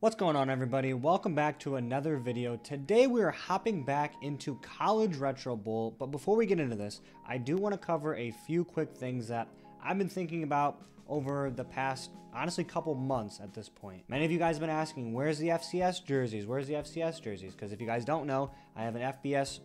What's going on, everybody? Welcome back to another video. Today we are hopping back into College Retro Bowl, but before we get into this, I do want to cover a few quick things that I've been thinking about over the past, honestly, couple months at this point. Many of you guys have been asking, where's the FCS jerseys? Where's the FCS jerseys? Because if you guys don't know, I have an FBS,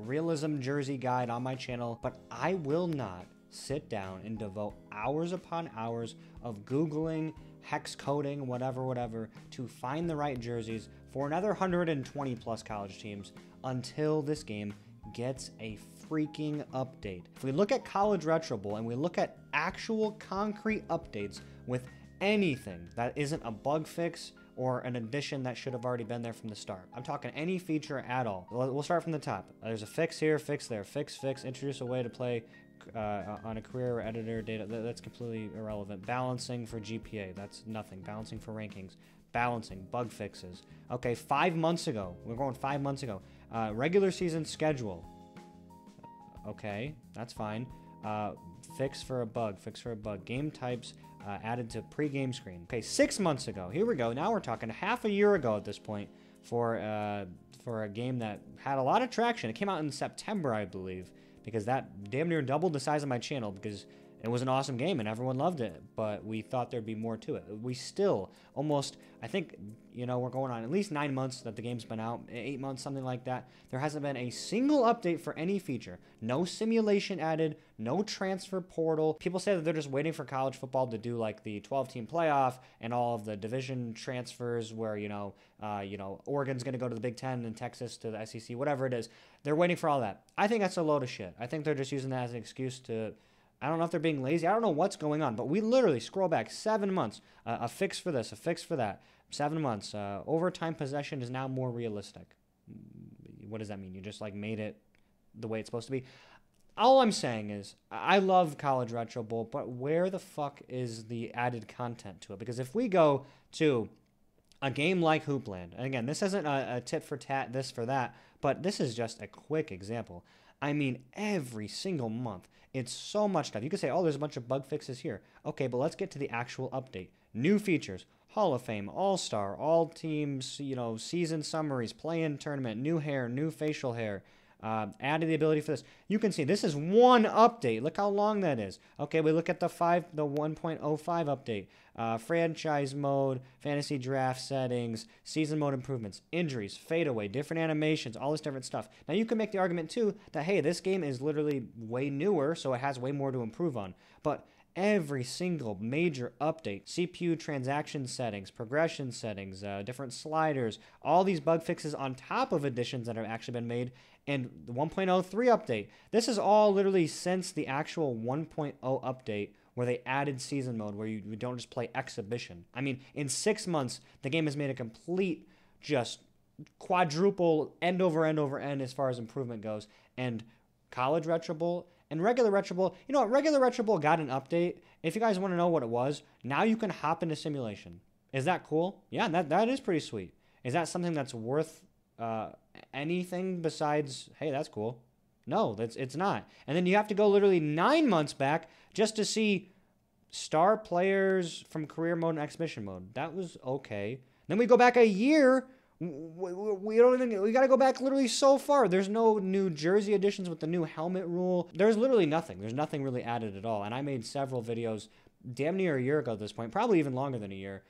realism jersey guide on my channel, but I will not sit down and devote hours upon hours of Googling, hex coding, whatever, to find the right jerseys for another 120 plus college teams until this game gets a freaking update. If we look at College Retro Bowl and we look at actual concrete updates with anything that isn't a bug fix or an addition that should have already been there from the start. I'm talking any feature at all. We'll start from the top. There's a fix here, fix there, fix, introduce a way to play on a career or editor data. That's completely irrelevant. Balancing for GPA, that's nothing. Balancing for rankings. Balancing, bug fixes. Okay, 5 months ago. We're going 5 months ago. Regular season schedule. Okay, that's fine. Fix for a bug. Game types added to pre-game screen. Okay, 6 months ago. Here we go. Now we're talking half a year ago at this point for a game that had a lot of traction. It came out in September, I believe, because that damn near doubled the size of my channel because it was an awesome game and everyone loved it, but we thought there'd be more to it. We still almost, I think, we're going on at least 9 months that the game's been out, 8 months, something like that. There hasn't been a single update for any feature. No simulation added, no transfer portal. People say that they're just waiting for college football to do like the 12-team playoff and all of the division transfers where, Oregon's going to go to the Big Ten and Texas to the SEC, whatever it is. They're waiting for all that. I think that's a load of shit. I think they're just using that as an excuse to, I don't know if they're being lazy. I don't know what's going on, but we literally scroll back 7 months. A fix for this, a fix for that. 7 months. Overtime possession is now more realistic. What does that mean? You just made it the way it's supposed to be? All I'm saying is I love College Retro Bowl, but where the fuck is the added content to it? Because if we go to a game like Hoopland, and again, this isn't a tit for tat, this for that, but this is just a quick example. I mean, every single month, it's so much stuff. You could say, oh, there's a bunch of bug fixes here. Okay, but let's get to the actual update. New features, Hall of Fame, All-Star, all teams, season summaries, play-in tournament, new hair, new facial hair, added the ability for this. You can see this is one update. Look how long that is. Okay, we look at the 1.05 update. Franchise mode, fantasy draft settings, season mode improvements, injuries, fadeaway, different animations, all this different stuff. Now you can make the argument too that, hey, this game is literally way newer, so it has way more to improve on. But every single major update, CPU transaction settings, progression settings, different sliders, all these bug fixes on top of additions that have actually been made, and the 1.03 update. This is all literally since the actual 1.0 update where they added season mode where you don't just play exhibition. I mean, in 6 months, the game has made a complete, just quadruple end over end as far as improvement goes. And College Retro Bowl and regular Retro Bowl, regular Retro Bowl got an update. If you guys want to know what it was, now you can hop into simulation. Is that cool? Yeah, that is pretty sweet. Is that something that's worth anything besides, hey, that's cool? No, it's not. And then you have to go literally 9 months back just to see star players from career mode and exhibition mode. That was okay. Then we go back a year. We got to go back literally so far. There's no new jersey additions with the new helmet rule. There's literally nothing. There's nothing really added at all. And I made several videos damn near a year ago at this point, probably even longer than a year.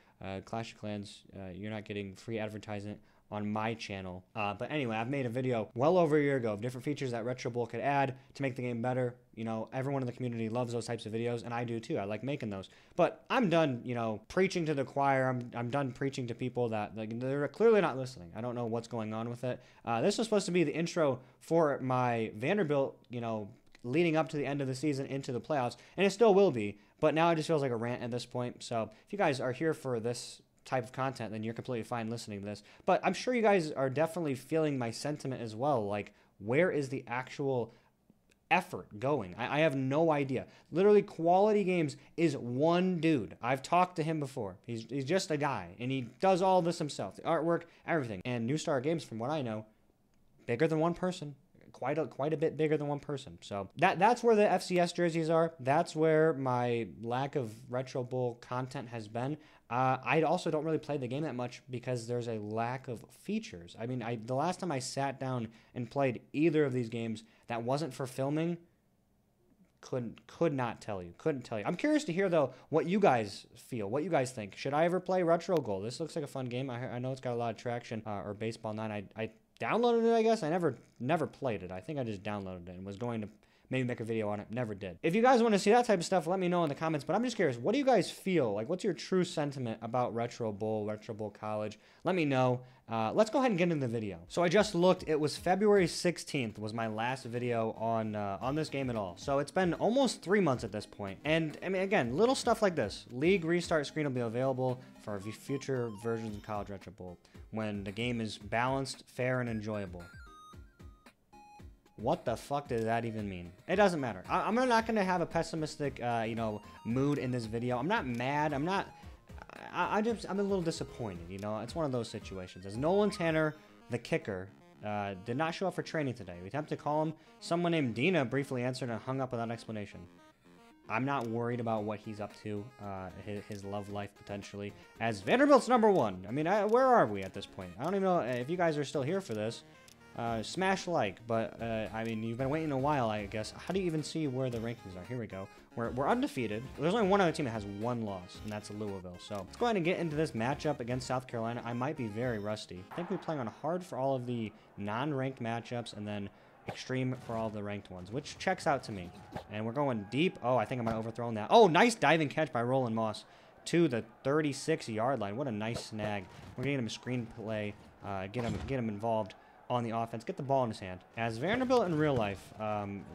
Clash of Clans, you're not getting free advertisement on my channel. But anyway, I've made a video well over a year ago of different features that Retro Bowl could add to make the game better. Everyone in the community loves those types of videos, and I do too. I like making those. But I'm done, preaching to the choir. I'm done preaching to people that they're clearly not listening. I don't know what's going on with it. This was supposed to be the intro for my Vanderbilt, leading up to the end of the season into the playoffs, and it still will be. But now it just feels like a rant at this point. So if you guys are here for this type of content, then you're completely fine listening to this. But I'm sure you guys are definitely feeling my sentiment as well. Like, where is the actual effort going? I have no idea. Literally, Quality Games is one dude. I've talked to him before. He's just a guy, and he does all this himself. The artwork, everything. And New Star Games, from what I know, bigger than one person. Quite a bit bigger than one person. So that's where the FCS jerseys are. That's where my lack of Retro Bowl content has been. I also don't really play the game that much because there's a lack of features. I mean, the last time I sat down and played either of these games that wasn't for filming, couldn't tell you. I'm curious to hear, though, what you guys feel, what you guys think. Should I ever play Retro Goal? This looks like a fun game. I know it's got a lot of traction, or Baseball 9. I downloaded it, I guess. I never played it. I think I just downloaded it and was going to maybe make a video on it. Never did. If you guys want to see that type of stuff, let me know in the comments. But I'm just curious, what do you guys feel? Like, what's your true sentiment about Retro Bowl College? Let me know. Let's go ahead and get into the video. So I just looked. It was February 16th was my last video on this game at all. So it's been almost 3 months at this point. And, I mean, again, little stuff like this. League restart screen will be available for future versions of College Retro Bowl when the game is balanced, fair, and enjoyable. What the fuck does that even mean? It doesn't matter. I'm not going to have a pessimistic, mood in this video. I'm not mad. I'm a little disappointed, you know? It's one of those situations. As Nolan Tanner, the kicker, did not show up for training today. We attempted to call him. Someone named Dina briefly answered and hung up without explanation. I'm not worried about what he's up to, his love life, potentially, as Vanderbilt's #1. I mean, where are we at this point? I don't even know if you guys are still here for this. Smash like, but, I mean, you've been waiting a while, I guess. How do you even see where the rankings are? Here we go. We're undefeated. There's only one other team that has 1 loss, and that's Louisville. So let's go ahead and get into this matchup against South Carolina. I might be very rusty. I think we're playing on hard for all of the non-ranked matchups, and then extreme for all of the ranked ones, which checks out to me. And we're going deep. Oh, I think I might have overthrown that. Oh, nice diving catch by Roland Moss to the 36-yard line. What a nice snag. We're getting him a screenplay, get him involved on the offense, get the ball in his hand. As Vanderbilt in real life,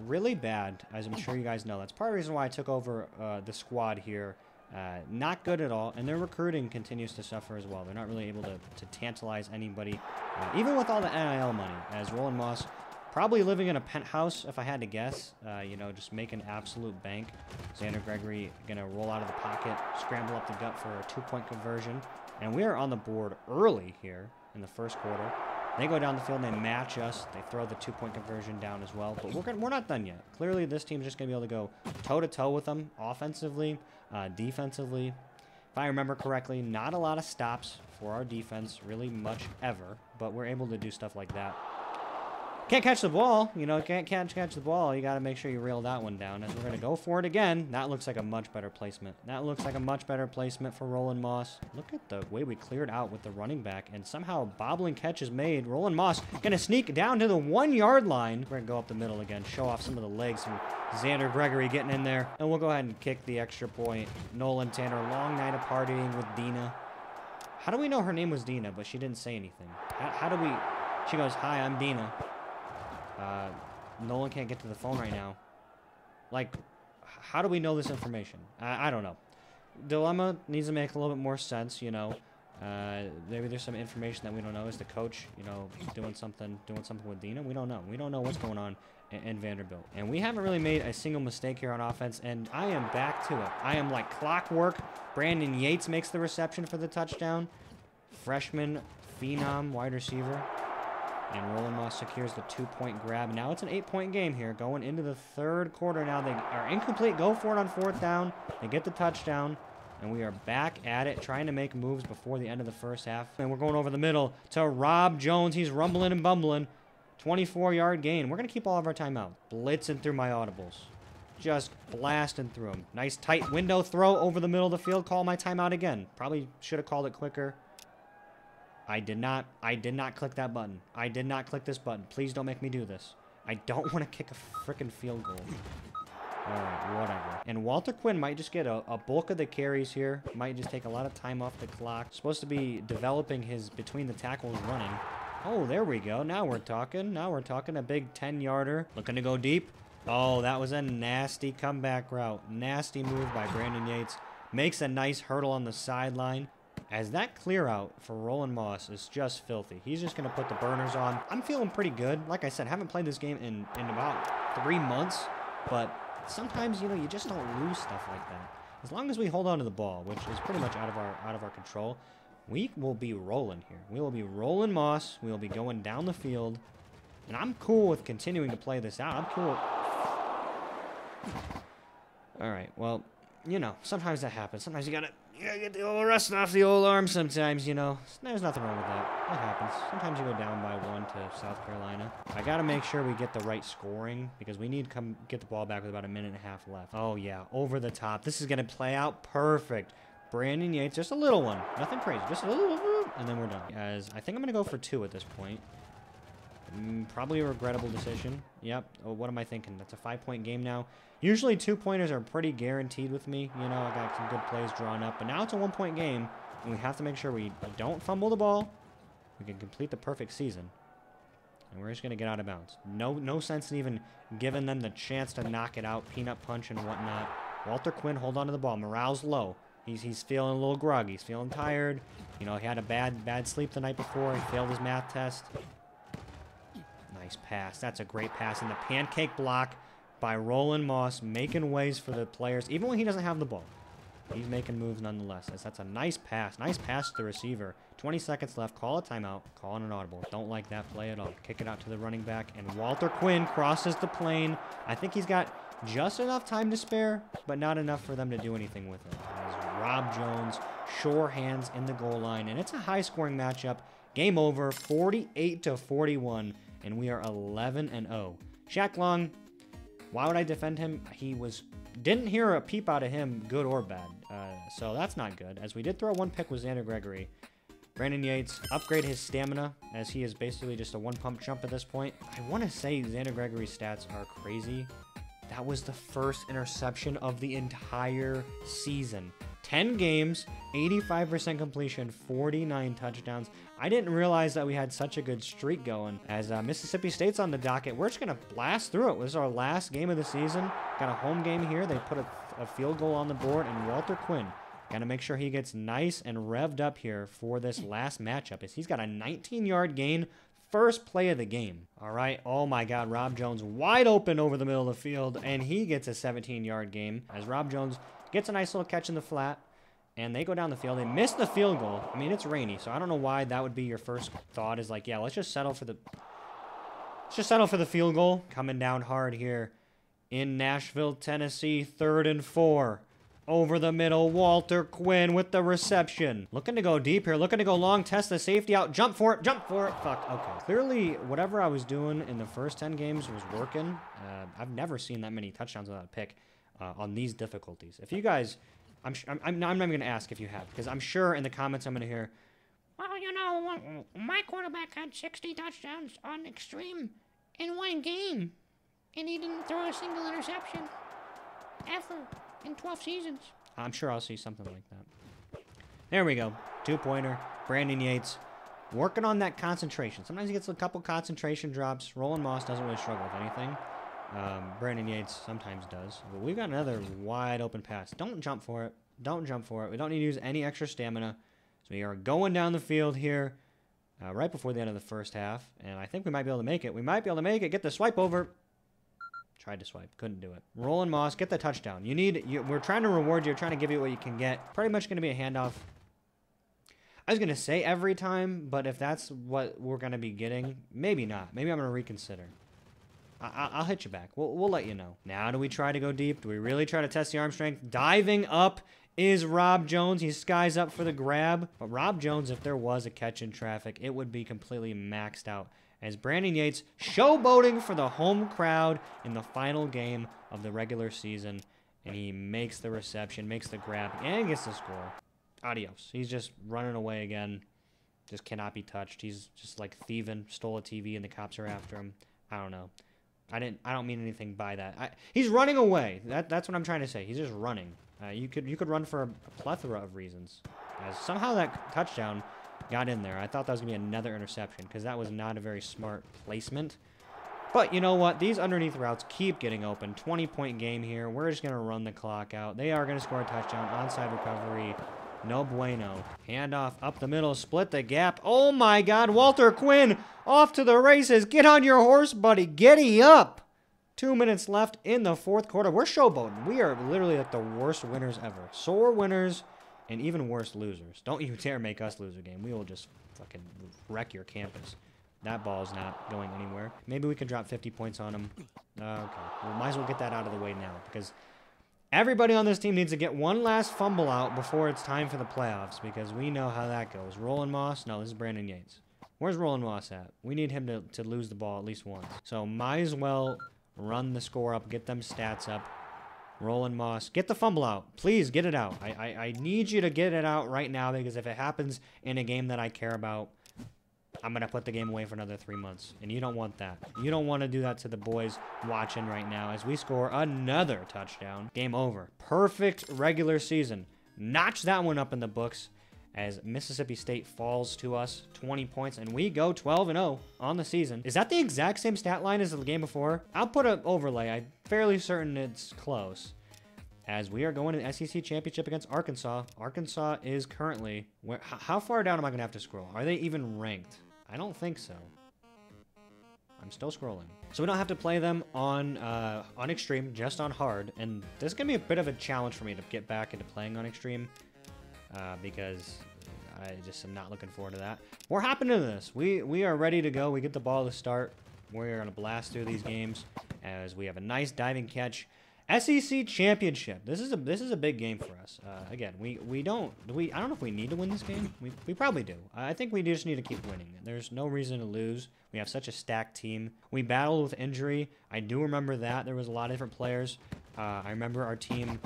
really bad, as I'm sure you guys know. That's part of the reason why I took over the squad here. Not good at all, and their recruiting continues to suffer as well. They're not really able to tantalize anybody, even with all the NIL money, as Roland Moss probably living in a penthouse, if I had to guess, just making absolute bank. Xander Gregory gonna roll out of the pocket, scramble up the gut for a 2-point conversion, and we are on the board early here in the first quarter. They go down the field and they match us. They throw the 2-point conversion down as well. But we're not done yet. Clearly, this team's just going to be able to go toe-to-toe with them offensively, defensively. If I remember correctly, not a lot of stops for our defense, really much ever. But we're able to do stuff like that. Can't catch the ball. Can't catch the ball. You got to make sure you reel that one down. As we're going to go for it again. That looks like a much better placement. That looks like a much better placement for Roland Moss. Look at the way we cleared out with the running back. And somehow a bobbling catch is made. Roland Moss going to sneak down to the 1-yard line. We're going to go up the middle again. Show off some of the legs from Xander Gregory getting in there. And we'll go ahead and kick the extra point. Nolan Tanner, long night of partying with Dina. How do we know her name was Dina, but she didn't say anything? How do we... She goes, "Hi, I'm Dina." Nolan can't get to the phone right now. Like, how do we know this information? I don't know. Dilemma needs to make a little bit more sense, maybe there's some information that we don't know. Is the coach, doing something with Dina? We don't know. We don't know what's going on in Vanderbilt. And we haven't really made a single mistake here on offense, and I am back to it. I am like clockwork. Brandon Yates makes the reception for the touchdown. Freshman, phenom, wide receiver. And Roland Moss secures the 2-point grab. Now it's an 8-point game here. Going into the third quarter now. They are incomplete. Go for it on 4th down. They get the touchdown. And we are back at it, trying to make moves before the end of the first half. And we're going over the middle to Rob Jones. He's rumbling and bumbling. 24-yard gain. We're going to keep all of our timeout. Blitzing through my audibles. Just blasting through them. Nice tight window throw over the middle of the field. Call my timeout again. Probably should have called it quicker. I did not click that button. I did not click this button. Please don't make me do this. I don't want to kick a freaking field goal. Alright, whatever. And Walter Quinn might just get a bulk of the carries here. Might just take a lot of time off the clock. Supposed to be developing his between the tackles running. Oh, there we go. Now we're talking. Now we're talking. A big 10-yarder. Looking to go deep. Oh, that was a nasty comeback route. Nasty move by Brandon Yates. Makes a nice hurdle on the sideline. As that clear out for Roland Moss is just filthy. He's just going to put the burners on. I'm feeling pretty good. Like I said, haven't played this game in about 3 months. But sometimes, you just don't lose stuff like that. As long as we hold on to the ball, which is pretty much out of our control, we will be rolling here. We will be rolling Moss. We will be going down the field. And I'm cool with continuing to play this out. I'm cool. All right, well, you know, sometimes that happens. Sometimes you gotta get the old rust off the old arm sometimes, you know. There's nothing wrong with that. That happens. Sometimes you go down by 1 to South Carolina. I gotta make sure we get the right scoring because we need to come get the ball back with about 1.5 minutes left. Oh, yeah. Over the top. This is gonna play out perfect. Brandon Yates, just a little one. Nothing crazy. Just a little, and then we're done. As I think I'm gonna go for 2 at this point. Probably a regrettable decision. Yep. Oh, what am I thinking? That's a 5-point game now. Usually 2-pointers are pretty guaranteed with me. You know, I got some good plays drawn up. But now it's a 1-point game, and we have to make sure we don't fumble the ball. We can complete the perfect season. And we're just going to get out of bounds. No sense in even giving them the chance to knock it out, peanut punch and whatnot. Walter Quinn, hold on to the ball. Morale's low. He's feeling a little groggy. He's feeling tired. You know, he had a bad sleep the night before. He failed his math test. Nice pass. That's a great pass. And the pancake block by Roland Moss, making ways for the players, even when he doesn't have the ball. He's making moves nonetheless. That's a nice pass. Nice pass to the receiver. 20 seconds left. Call a timeout. Call an audible. Don't like that play at all. Kick it out to the running back. And Walter Quinn crosses the plane. I think he's got just enough time to spare, but not enough for them to do anything with it. As Rob Jones, sure hands in the goal line. And it's a high-scoring matchup. Game over, 48-41. And we are 11-0. Shaq Long, why would I defend him? Didn't hear a peep out of him, good or bad. So that's not good. As we did throw 1 pick with Xander Gregory. Brandon Yates, upgrade his stamina, as he is basically just a 1-pump jump at this point. I want to say Xander Gregory's stats are crazy. That was the first interception of the entire season. 10 games, 85% completion, 49 touchdowns. I didn't realize that we had such a good streak going. As Mississippi State's on the docket, we're just going to blast through it. This is our last game of the season. Got a home game here. They put a field goal on the board, and Walter Quinn, got to make sure he gets nice and revved up here for this last matchup. As he's got a 19-yard gain, first play of the game. All right. Oh, my God. Rob Jones wide open over the middle of the field, and he gets a 17-yard gain as Rob Jones gets a nice little catch in the flat, and they go down the field. They miss the field goal. I mean, it's rainy, so I don't know why that would be your first thought is like, yeah, let's just settle for the field goal. Coming down hard here in Nashville, Tennessee, 3rd and 4. Over the middle, Walter Quinn with the reception. Looking to go deep here, looking to go long, test the safety out, jump for it, fuck, okay. Clearly, whatever I was doing in the first 10 games was working. I've never seen that many touchdowns without a pick on these difficulties. If you guys, I'm not even going to ask if you have, because I'm sure in the comments I'm going to hear, well, you know, my quarterback had 60 touchdowns on Extreme in 1 game, and he didn't throw a single interception ever in 12 seasons. I'm sure I'll see something like that. There we go. 2-pointer. Brandon Yates working on that concentration. Sometimes he gets a couple concentration drops. Roland Moss doesn't really struggle with anything. Brandon Yates sometimes does. But we've got another wide open pass. Don't jump for it. Don't jump for it. We don't need to use any extra stamina. So we are going down the field here right before the end of the first half. And I think we might be able to make it. We might be able to make it. Get the swipe over. Tried to swipe. Couldn't do it. Roland Moss, get the touchdown. We're trying to reward you. We're trying to give you what you can get. Pretty much going to be a handoff. I was going to say every time, but if that's what we're going to be getting, maybe not. Maybe I'm going to reconsider. I'll hit you back. We'll let you know. Now do we try to go deep? Do we really try to test the arm strength? Diving up is Rob Jones. He skies up for the grab. But Rob Jones, if there was a catch in traffic, it would be completely maxed out. As Brandon Yates showboating for the home crowd in the final game of the regular season. And he makes the reception, makes the grab, and gets the score. Adios. He's just running away again. Just cannot be touched. He's just like thieving, stole a TV, and the cops are after him. I don't know. I don't mean anything by that. He's running away. That's what I'm trying to say. He's just running. You could run for a plethora of reasons. As somehow that touchdown got in there. I thought that was going to be another interception because that was not a very smart placement. But you know what? These underneath routes keep getting open. 20-point game here. We're just going to run the clock out. They are going to score a touchdown. Onside recovery. No bueno. Handoff up the middle. Split the gap. Oh my God. Walter Quinn off to the races. Get on your horse, buddy. Giddy up. 2 minutes left in the fourth quarter. We're showboating. We are literally like the worst winners ever. Sore winners. And even worse, losers. Don't you dare make us lose a game. We will just fucking wreck your campus. That ball's not going anywhere. Maybe we can drop 50 points on them. Okay. We might as well get that out of the way now. Because Everybody on this team needs to get one last fumble out before it's time for the playoffs, because we know how that goes. Roland Moss? No, this is Brandon Yates. Where's Roland Moss at? We need him to lose the ball at least once. So might as well run the score up, get them stats up. Roland Moss, get the fumble out. Please get it out. I need you to get it out right now, because if it happens in a game that I care about, I'm going to put the game away for another 3 months. And you don't want that. You don't want to do that to the boys watching right now as we score another touchdown. Game over. Perfect regular season. Notch that one up in the books as Mississippi State falls to us 20 points, and we go 12-0 on the season. Is that the exact same stat line as the game before? I'll put an overlay. I'm fairly certain it's close. As we are going to the SEC Championship against Arkansas. Arkansas is currently... how far down am I going to have to scroll? Are they even ranked? I don't think so. I'm still scrolling. So we don't have to play them on Extreme, just on Hard. And this is going to be a bit of a challenge for me to get back into playing on Extreme. Because I just am not looking forward to that. We're hopping into this. We are ready to go. We get the ball to start. We're going to blast through these games as we have a nice diving catch. SEC Championship. This is a big game for us. Again, I don't know if we need to win this game. We probably do. I think we just need to keep winning. There's no reason to lose. We have such a stacked team. We battled with injury. I do remember that. There was a lot of different players. I remember our team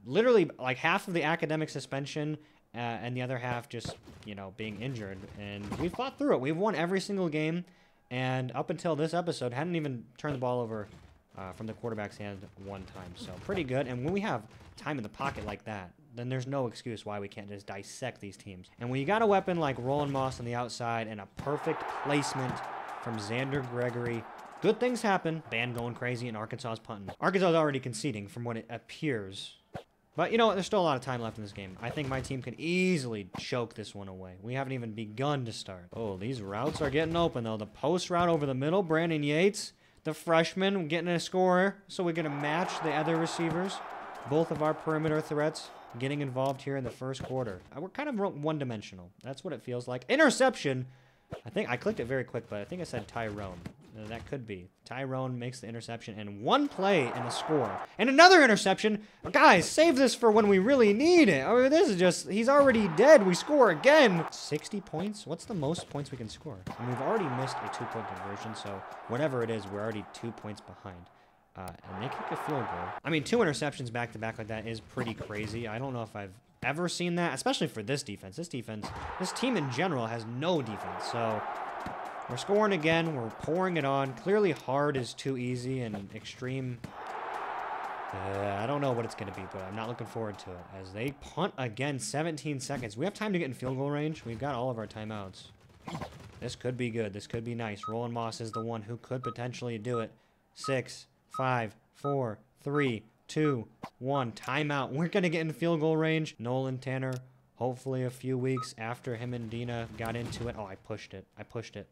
literally like half of the academic suspension and the other half just, you know, being injured. And we fought through it. We've won every single game. And up until this episode, hadn't even turned the ball over from the quarterback's hand one time. So pretty good. And when we have time in the pocket like that, then there's no excuse why we can't just dissect these teams. And when you got a weapon like Roland Moss on the outside and a perfect placement from Xander Gregory, good things happen. Band going crazy and Arkansas's punting. Arkansas's already conceding from what it appears. But, you know what? There's still a lot of time left in this game. I think my team could easily choke this one away. We haven't even begun to start. Oh, these routes are getting open, though. The post route over the middle, Brandon Yates, the freshman, getting a score. So we're going to match the other receivers. Both of our perimeter threats getting involved here in the first quarter. We're kind of one-dimensional. That's what it feels like. Interception. I think I clicked it very quick, but I think I said Tyrone. That could be. Tyrone makes the interception, and one play and a score. And another interception. Guys, save this for when we really need it. I mean, this is just, he's already dead. We score again. 60 points? What's the most points we can score? And we've already missed a 2-point conversion, so whatever it is, we're already 2 points behind. And they kick a field goal. I mean, 2 interceptions back-to-back like that is pretty crazy. I don't know if I've ever seen that, especially for this defense. This team in general has no defense, so... We're scoring again. We're pouring it on. Clearly, hard is too easy, and extreme, I don't know what it's going to be, but I'm not looking forward to it. As they punt again, 17 seconds. We have time to get in field goal range. We've got all of our timeouts. This could be good. This could be nice. Roland Moss is the one who could potentially do it. 6, 5, 4, 3, 2, 1. Timeout. We're going to get in field goal range. Nolan Tanner, hopefully a few weeks after him and Dina got into it. Oh, I pushed it. I pushed it.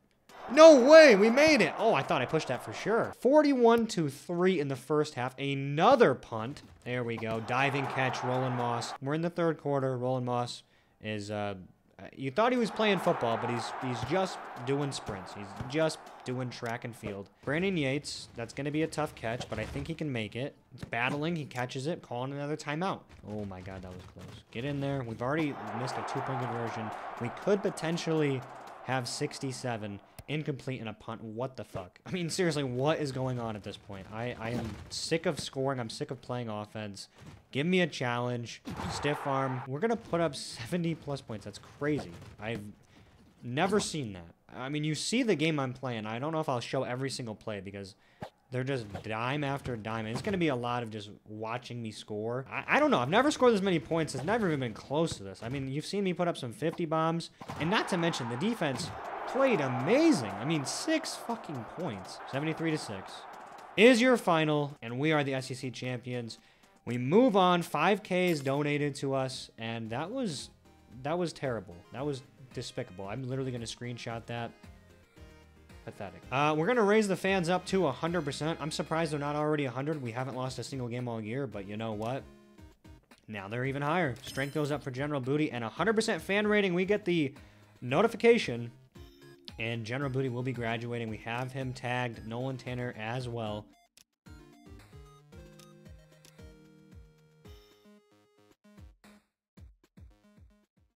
No way, we made it. Oh, I thought I pushed that for sure. 41-3 in the first half. Another punt. There we go. Diving catch, Roland Moss. We're in the third quarter. Roland Moss is, you thought he was playing football, but he's just doing sprints. He's just doing track and field. Brandon Yates, that's going to be a tough catch, but I think he can make it. It's battling. He catches it, calling another timeout. Oh my God, that was close. Get in there. We've already missed a 2-point conversion. We could potentially have 67. Incomplete in a punt. What the fuck? I mean, seriously, what is going on at this point? I am sick of scoring. I'm sick of playing offense. Give me a challenge. Stiff arm. We're going to put up 70+ points. That's crazy. I've never seen that. I mean, you see the game I'm playing. I don't know if I'll show every single play because they're just dime after dime. And it's going to be a lot of just watching me score. I don't know. I've never scored this many points. It's never even been close to this. I mean, you've seen me put up some 50 bombs. And not to mention, the defense played amazing. I mean, 6 fucking points. 73-6 is your final, and we are the SEC champions. We move on. 5K is donated to us, and that was terrible. That was despicable. I'm literally going to screenshot that. Pathetic. We're going to raise the fans up to 100%. I'm surprised they're not already 100. We haven't lost a single game all year, but you know what? Now they're even higher. Strength goes up for General Booty, and 100% fan rating. We get the notification. And General Booty will be graduating. We have him tagged, Nolan Tanner as well.